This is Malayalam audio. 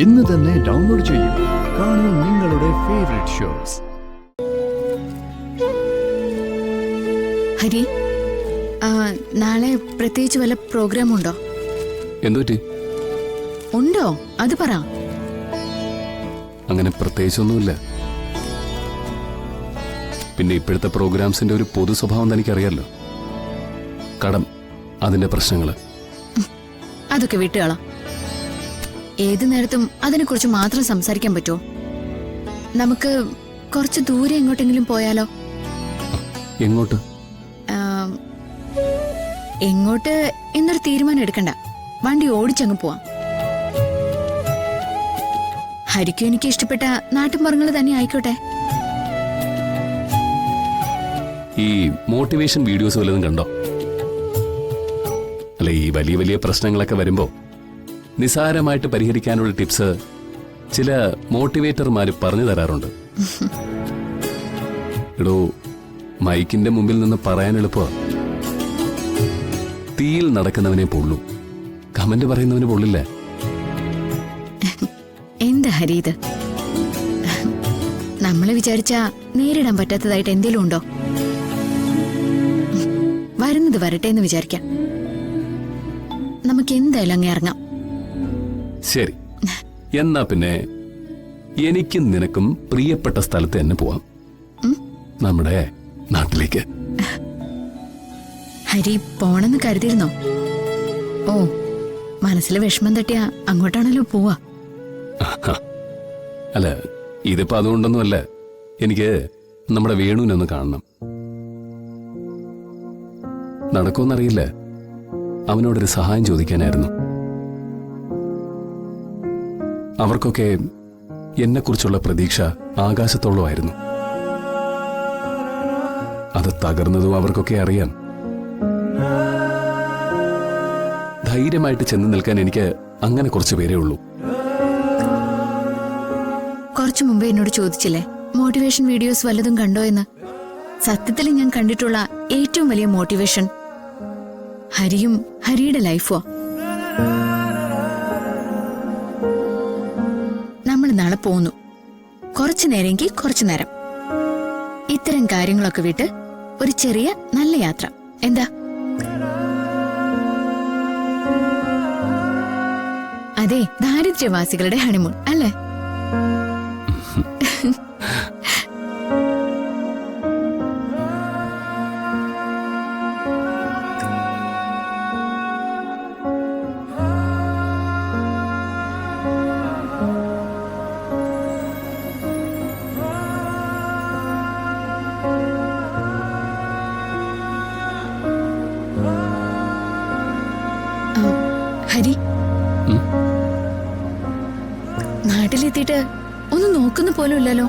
ഇന്ന് തന്നെ ഡൗൺലോഡ് ചെയ്യൂ. കാണൂ നിങ്ങളുടെ ഫേവറേറ്റ് ഷോസ്. ഹരി, നാളെ പ്രത്യേകിച്ച് വല്ല പ്രോഗ്രാം ഉണ്ടോ? എന്തുപറ്റി? ഉണ്ടോ അത് പറ. അങ്ങനെ പ്രത്യേകിച്ചൊന്നുമില്ല. പിന്നെ ഇപ്പോഴത്തെ പ്രോഗ്രാംസിന്റെ ഒരു പൊതു സ്വഭാവം തനിക്കറിയാലോ. കടം, അതിന്റെ പ്രശ്നങ്ങള്, അതൊക്കെ വിട്ടുകളാം. ഏതു നേരത്തും അതിനെക്കുറിച്ച് മാത്രം സംസാരിക്കാൻ പറ്റുമോ? നമുക്ക് കുറച്ച് ദൂരെ എങ്ങോട്ടെങ്കിലും പോയാലോ? എങ്ങോട്ട്? എങ്ങോട്ട് എന്നൊരു തീരുമാനം എടുക്കണ്ട, വണ്ടി ഓടിച്ചങ്ങ് പോവാം. ഹരിക്കും എനിക്ക് ഇഷ്ടപ്പെട്ട നാട്ടുമ്പുറങ്ങൾ തന്നെ ആയിക്കോട്ടെ. ഈ മോട്ടിവേഷൻ വീഡിയോസ് വല്ലതും കണ്ടോ? അല്ല, ഈ വലിയ വലിയ പ്രശ്നങ്ങളൊക്കെ വരുമ്പോ നിസാരമായിട്ട് പരിഹരിക്കാനുള്ള ടിപ്സ് ചില മോട്ടിവേറ്റർമാര് പറഞ്ഞു തരാറുണ്ട്. എടോ, മൈക്കിന്റെ മുമ്പിൽ നിന്ന് പറയാൻ എളുപ്പമാ. തീയിൽ നടക്കുന്നവനെ പൊള്ളൂ, കമന്റ് പറയുന്നവന് പൊള്ളില്ല. എന്താ ഹരി ഇത്? നമ്മള് വിചാരിച്ചാ നേരിടാൻ പറ്റാത്തതായിട്ട് എന്തെങ്കിലും ഉണ്ടോ? വരുന്നത് വരട്ടെ എന്ന് വിചാരിക്കാം. നമുക്ക് എന്തായാലും അങ്ങ് ഇറങ്ങാം. ശരി, എന്നാ പിന്നെ എനിക്കും നിനക്കും പ്രിയപ്പെട്ട സ്ഥലത്ത് തന്നെ പോവാം, നമ്മുടെ നാട്ടിലേക്ക്. ഹരി പോണെന്ന് കരുതിയിരുന്നോ? ഓ, മനസ്സിലെ വിഷമം തട്ടിയ അങ്ങോട്ടാണല്ലോ പോവാ. അല്ല, ഇതിപ്പോ അതുകൊണ്ടൊന്നുമല്ല. എനിക്ക് നമ്മുടെ വേണുവിനൊന്ന് കാണണം. നടക്കുമെന്നറിയില്ല. അവനോടൊരു സഹായം ചോദിക്കാനായിരുന്നു. അവർക്കൊക്കെ എന്നെക്കുറിച്ചുള്ള പ്രതീക്ഷ ആകാശത്തോളമായിരുന്നു. അത് തകർന്നതും അവർക്കൊക്കെ അറിയാം. ധൈര്യമായിട്ട് ചെന്ന് നിൽക്കാൻ എനിക്ക് അങ്ങനെ കുറച്ചു പേരേ ഉള്ളൂ. കുറച്ചു മുമ്പ് എന്നോട് ചോദിച്ചില്ലേ മോട്ടിവേഷൻ വീഡിയോസ് വല്ലതും കണ്ടോ എന്ന്? സത്യത്തിൽ ഞാൻ കണ്ടിട്ടുള്ള ഏറ്റവും വലിയ മോട്ടിവേഷൻ ഹരിയും ഹരിയുടെ ലൈഫോ. നമ്മൾ നാളെ പോന്നു, കുറച്ചു നേരമെങ്കിൽ കുറച്ചു നേരം ഇത്തരം കാര്യങ്ങളൊക്കെ വിട്ട് ഒരു ചെറിയ നല്ല യാത്ര. എന്താ? അതെ, ദാരിദ്ര്യവാസികളുടെ ഹണിമൂൺ അല്ലേ? ഹരി, നാട്ടിലെത്തിയിട്ട് ഒന്നും നോക്കുന്ന പോലും ഇല്ലല്ലോ.